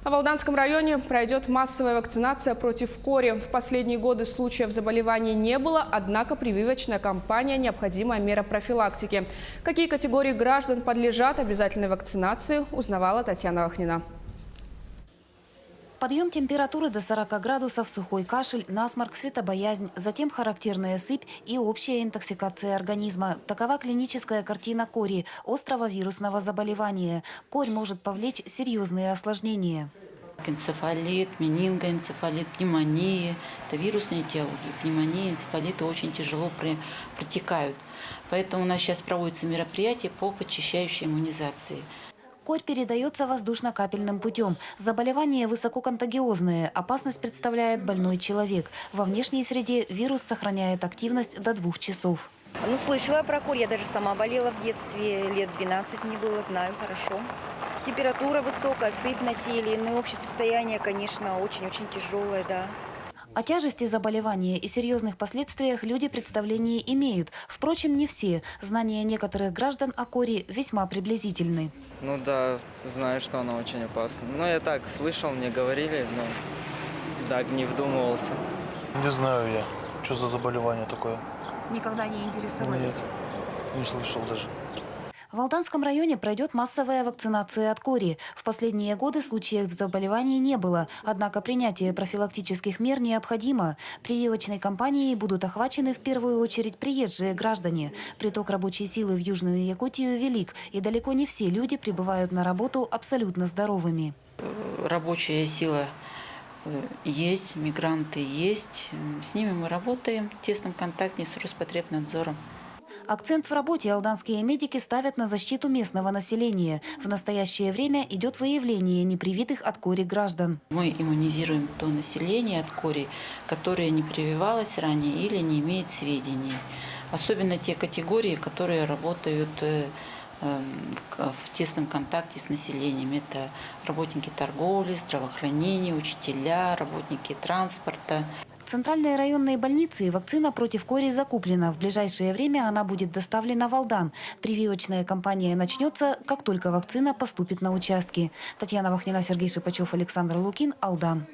В Алданском районе пройдет массовая вакцинация против кори. В последние годы случаев заболеваний не было, однако прививочная кампания – необходимая мера профилактики. Какие категории граждан подлежат обязательной вакцинации, узнавала Татьяна Вахнина. Подъем температуры до 40 градусов, сухой кашель, насморк, светобоязнь, затем характерная сыпь и общая интоксикация организма. Такова клиническая картина кори – острого вирусного заболевания. Корь может повлечь серьезные осложнения. Энцефалит, менингоэнцефалит, пневмония – это вирусные этиологии. Пневмония, энцефалиты очень тяжело протекают. Поэтому у нас сейчас проводятся мероприятия по подчищающей иммунизации. Корь передается воздушно-капельным путем. Заболевание высококонтагиозное. Опасность представляет больной человек. Во внешней среде вирус сохраняет активность до 2 часов. Слышала про корь. Я даже сама болела в детстве. Лет 12 мне было, знаю хорошо. Температура высокая, сыпь на теле. Но общее состояние, конечно, очень-очень тяжелое, да. О тяжести заболевания и серьезных последствиях люди представление имеют. Впрочем, не все. Знания некоторых граждан о кори весьма приблизительны. Ну да, знаю, что она очень опасна. Но я так слышал, мне говорили, но так не вдумывался. Не знаю я, что за заболевание такое. Никогда не интересовались? Нет, не слышал даже. В Алданском районе пройдет массовая вакцинация от кори. В последние годы случаев заболеваний не было. Однако принятие профилактических мер необходимо. Прививочной кампанией будут охвачены в первую очередь приезжие граждане. Приток рабочей силы в Южную Якутию велик. И далеко не все люди прибывают на работу абсолютно здоровыми. Рабочая сила есть, мигранты есть. С ними мы работаем в тесном контакте с Роспотребнадзором. Акцент в работе алданские медики ставят на защиту местного населения. В настоящее время идет выявление непривитых от кори граждан. Мы иммунизируем то население от кори, которое не прививалось ранее или не имеет сведений. Особенно те категории, которые работают в тесном контакте с населением. Это работники торговли, здравоохранения, учителя, работники транспорта. В Центральной районной больнице вакцина против кори закуплена. В ближайшее время она будет доставлена в Алдан. Прививочная кампания начнется, как только вакцина поступит на участки. Татьяна Вахнина, Сергей Шипачев, Александр Лукин, Алдан.